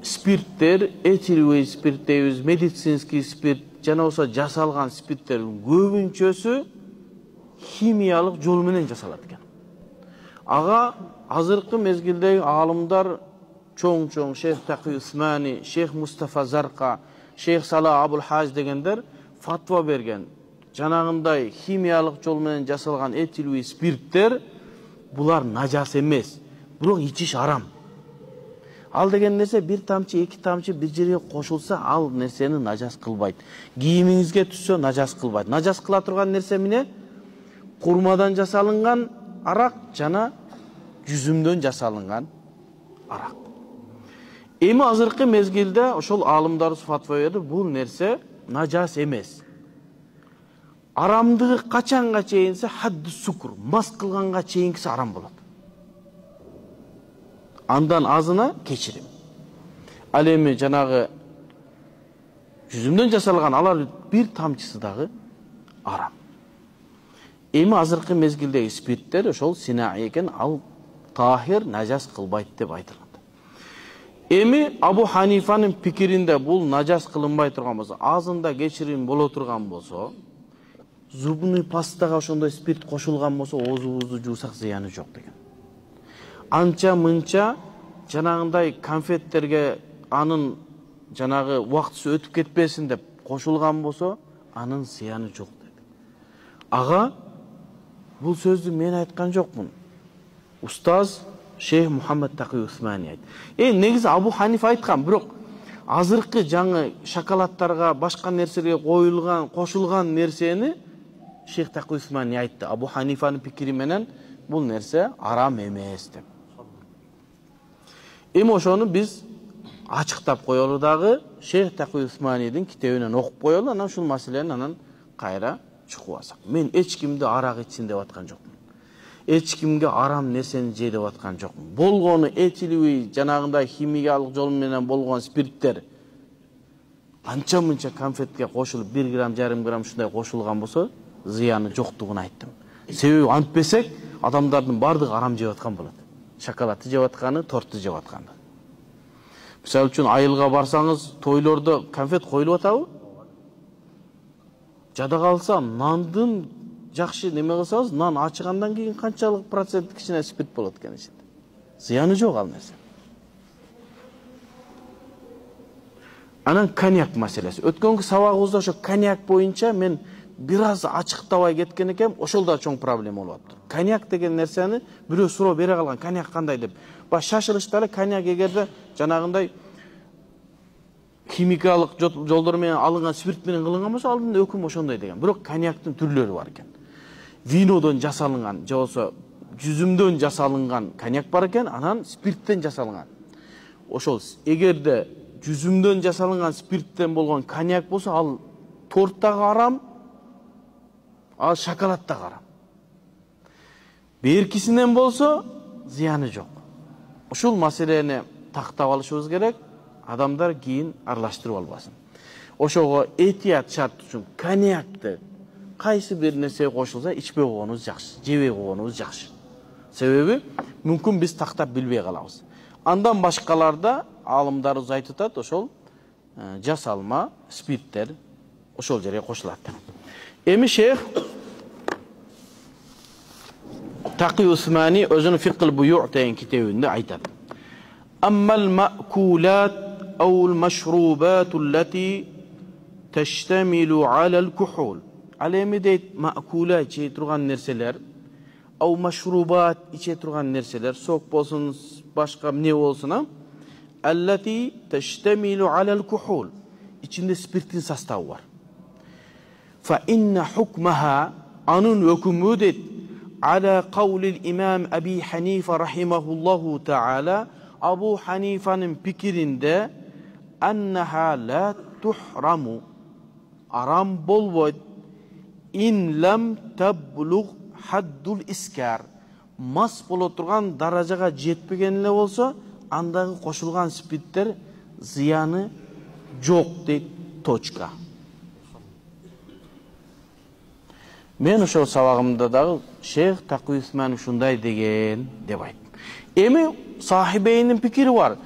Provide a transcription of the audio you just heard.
спирттер, этиловый спирт дейбиз, медицинский спирт жана болсо жасалган спирттердин көбүнчөсү химиялык жол менен жасалат экен. Ага азыркы мезгилдеги аалымдар чоң Шейх Такый Усмани, Шейх Мустафа Зарка, Шейх Сала Абул Хаж дегендер фатва берген. Жанагындай химиялык жол менен жасалган этиловый спирттер булар нажас эмес. Бирок ичиш арам. Ал деген нерсе бир тамчы, эки тамчы бир жерге кошулса, ал нерсени нажас кылбайт. Кийимиңизге түссө нажас кылбайт. Нажас кыла турган нерсе эмне? Курмадан жасалынган арак жана жүзүмдөн жасалынган арак. Эми азыркы мезгилде ошол аалымдар фатва берди, бул нерсе нажас эмес. Арамдыгы качанга чейинсе хадду сукур, мас кылганга чейинкиси арам болот. Андан азына кечирим. Ал эми жанагы жүзүмдөн жасалган алар бир тамчысы дагы арам. Эми азыркы мезгилдеги спирттер ошол синаи экен, ал тахир нажас кылбайт деп айтылат. Эми Абу Ханифанын пикиринде бул нажас кылынбай турган болсо, азында кечирим боло турган болсо, зубный пастага ошондой спирт кошулган болсо, оозубузду жуусак зыяны жок деген. Анча мынча жанагындай конфеттерге анын жанагы убактысы өтүп кетпесин деп кошулган болсо, анын зыяны жок деп. Ага бул сөздү мен айткан жокмун. Устаз Шейх Мухаммад Такый Усмани айт. Негизи Абу Ханифа айткан, бирок азыркы жаңы шоколадтарга, башка нерселерге кошулган нерсени Шейх Такый Усмани айтты. Абу Ханифанын пикири менен бул нерсе арам эмес деп. Эми ошону биз ачыктап коелу дагы, Шейх Такый Усманидин китебинен окуп коелу, анан ушул маселени анан кайра чукуп алсак. Мен эч кимди арак ичсин деп аткан жокмун. Эч кимге арам нерсени жей деп аткан жокмун. Болгону этиловый жанагындай химиялык жол менен болгон спирттер анча мынча конфетке кошулуп 1 грамм, жарым грамм ушундай кошулган болсо, зыяны жоктугун айттым. Себеби антпесек адамдардын бардыгы арам жеп аткан болот. Шоколадты жеп атканы, тортты жеп атканы. Мисалы үчүн айылга барсаңыз, тойлордо конфет коюлуп атабы? Жада калса, нандын жакшы неме кылсаңыз, нан ачыгандан кийин канчалык процент кичине спирт болот экен ичинде. Зыяны жок ал нерсе. Анан коньяк маселеси. Өткөнкү сабагыбызда ошо коньяк боюнча мен бир аз ачыктабай кеткен экен, ошол да чоң проблема болуп атты. Коньяк деген нерсени бирөө суроо бере калган, коньяк кандай деп. Баш шашылышта эле коньяк эгерде жанагындай химикалык жолдор менен алынган спирт менен кылынган болсо, алдын өкүм ошондой деген. Бирок коньяктын түрлөрү бар экен. Винодон жасалынган, же болсо жүзүмдөн жасалынган коньяк бар экен, анан спирттен жасалган. Ошол эгерде жүзүмдөн жасалынган спирттен болгон коньяк болсо, ал торттагы арам, ал шоколадтагы арам. Беркисинен болсо, зыяны жок. Ушул маселени тактап алышыбыз керек, адамдар кийин аралаштырып албасын. Ошого этият шарт үчүн коньякты кайсы бир нерсе кошулса, ичпей койгонубуз жакшы, жебей койгонубуз жакшы. Себеби мүмкүн биз тактап билбей калабыз. Андан башкаларда аалымдарыбыз айтып атат, ошол жасалма спирттер ошол жерге кошулат. Эми Шейх Такый Усмани өзүнүн Фикл Буюъ деген китебинде айтат. Аммал маъкулат ау машрубат аллати таштамилу алал кухул. Ал эми дейт, маъкула иче турган нерселер, ау машрубат иче турган нерселер, сок болсун, башка эмне болсун, аллати таштамилу алал кухул. Ичинде спирттин составы бар. Фа инна хукмаха, анын өкүмү дейт, على قول الإمام أبي حنيفة رحمه الله تعالى أبو حنيفة بكرinde أنها لا تحرم أرام بولود إن لم تبلغ حد الإسكار مас боло турган даражага жетпеген эле болсо, андагы кошулган спирттер зыяны жок дейт. Точка. Мен ошол сабагымда дагы Шейх Такый Усмани ушундай деген деп айттым. Эми сахибейнин пикири бар.